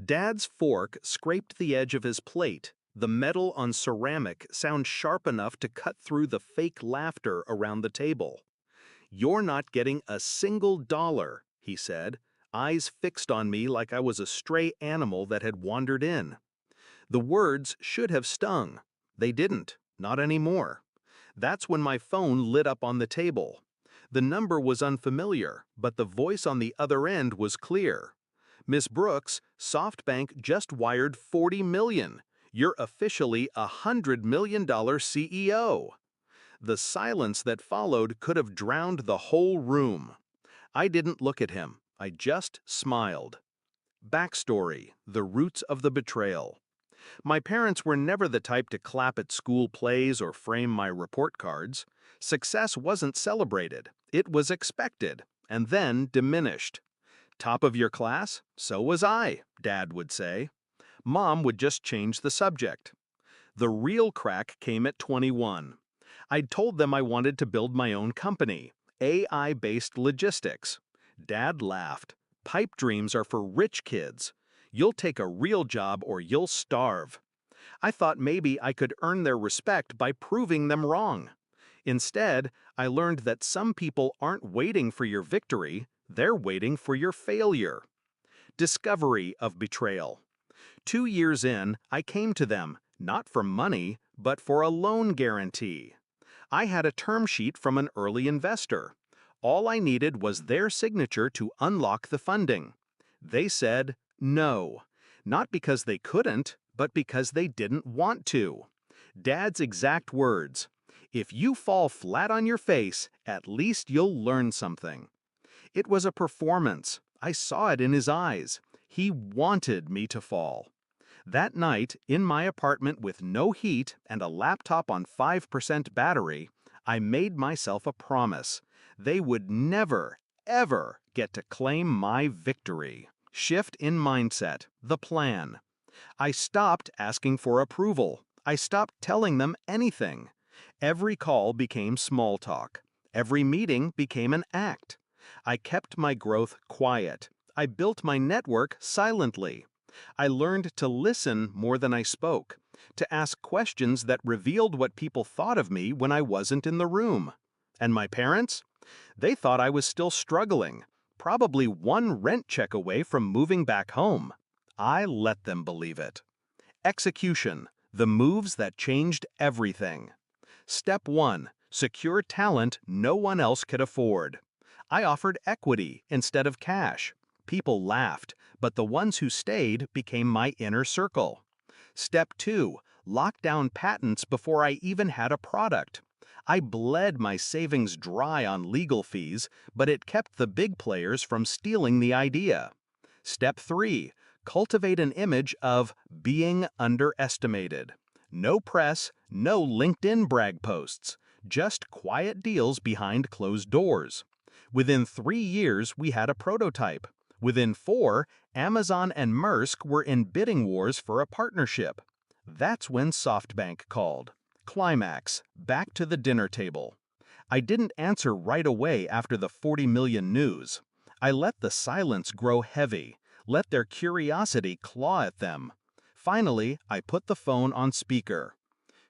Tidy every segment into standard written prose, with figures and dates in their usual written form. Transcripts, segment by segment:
Dad's fork scraped the edge of his plate. The metal on ceramic sounded sharp enough to cut through the fake laughter around the table. "You're not getting a single dollar," he said, eyes fixed on me like I was a stray animal that had wandered in. The words should have stung. They didn't, not anymore. That's when my phone lit up on the table. The number was unfamiliar, but the voice on the other end was clear. "Miss Brooks, SoftBank just wired 40 million. You're officially $100 million CEO." The silence that followed could have drowned the whole room. I didn't look at him. I just smiled. Backstory: the roots of the betrayal. My parents were never the type to clap at school plays or frame my report cards. Success wasn't celebrated. It was expected, and then diminished. "Top of your class? So was I," Dad would say. Mom would just change the subject. The real crack came at 21. I'd told them I wanted to build my own company, AI-based logistics. Dad laughed. "Pipe dreams are for rich kids. You'll take a real job or you'll starve." I thought maybe I could earn their respect by proving them wrong. Instead, I learned that some people aren't waiting for your victory, they're waiting for your failure. Discovery of betrayal. 2 years in, I came to them, not for money, but for a loan guarantee. I had a term sheet from an early investor. All I needed was their signature to unlock the funding. They said no, not because they couldn't, but because they didn't want to. Dad's exact words: "If you fall flat on your face, at least you'll learn something." It was a performance. I saw it in his eyes. He wanted me to fall. That night, in my apartment with no heat and a laptop on 5% battery, I made myself a promise. They would never, ever get to claim my victory. Shift in mindset, the plan. I stopped asking for approval. I stopped telling them anything. Every call became small talk. Every meeting became an act. I kept my growth quiet. I built my network silently. I learned to listen more than I spoke, to ask questions that revealed what people thought of me when I wasn't in the room. And my parents? They thought I was still struggling, probably one rent check away from moving back home. I let them believe it. Execution: the moves that changed everything. Step 1. Secure talent no one else could afford. I offered equity instead of cash. People laughed, but the ones who stayed became my inner circle. Step 2. Lock down patents before I even had a product. I bled my savings dry on legal fees, but it kept the big players from stealing the idea. Step 3. Cultivate an image of being underestimated. No press, no LinkedIn brag posts, just quiet deals behind closed doors. Within 3 years, we had a prototype. Within 4, Amazon and Maersk were in bidding wars for a partnership. That's when SoftBank called. Climax: back to the dinner table. I didn't answer right away after the 40 million news. I let the silence grow heavy, let their curiosity claw at them. Finally, I put the phone on speaker.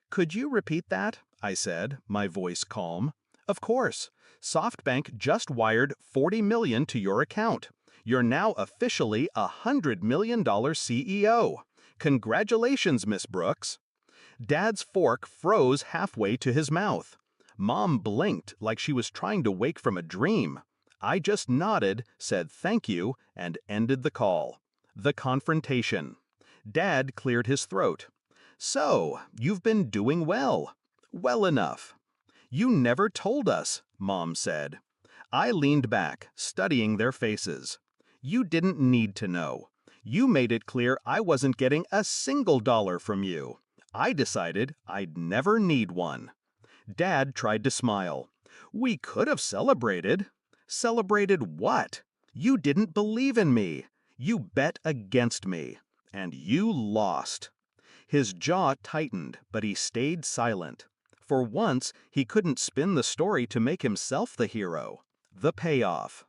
"Could you repeat that?" I said, my voice calm. "Of course. SoftBank just wired 40 million to your account. You're now officially $100 million CEO. Congratulations, Miss Brooks." Dad's fork froze halfway to his mouth. Mom blinked like she was trying to wake from a dream. I just nodded, said thank you, and ended the call. The confrontation. Dad cleared his throat. "So, you've been doing well. Well enough." "You never told us," Mom said. I leaned back, studying their faces. "You didn't need to know. You made it clear I wasn't getting a single dollar from you. I decided I'd never need one." Dad tried to smile. "We could have celebrated." "Celebrated what? You didn't believe in me. You bet against me. And you lost." His jaw tightened, but he stayed silent. For once, he couldn't spin the story to make himself the hero. The payoff.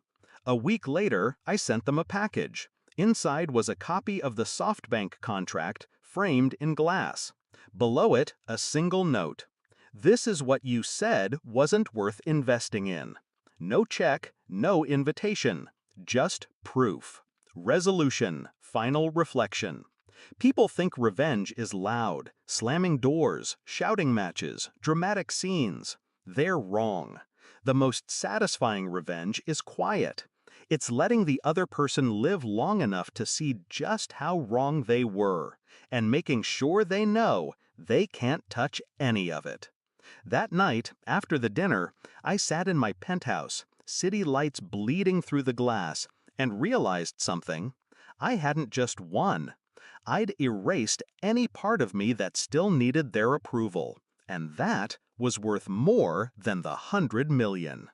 A week later, I sent them a package. Inside was a copy of the SoftBank contract framed in glass. Below it, a single note. This is what you said wasn't worth investing in. No check, no invitation, just proof. Resolution, final reflection. People think revenge is loud, slamming doors, shouting matches, dramatic scenes. They're wrong. The most satisfying revenge is quiet. It's letting the other person live long enough to see just how wrong they were, and making sure they know they can't touch any of it. That night, after the dinner, I sat in my penthouse, city lights bleeding through the glass, and realized something. I hadn't just won. I'd erased any part of me that still needed their approval, and that was worth more than the 100 million.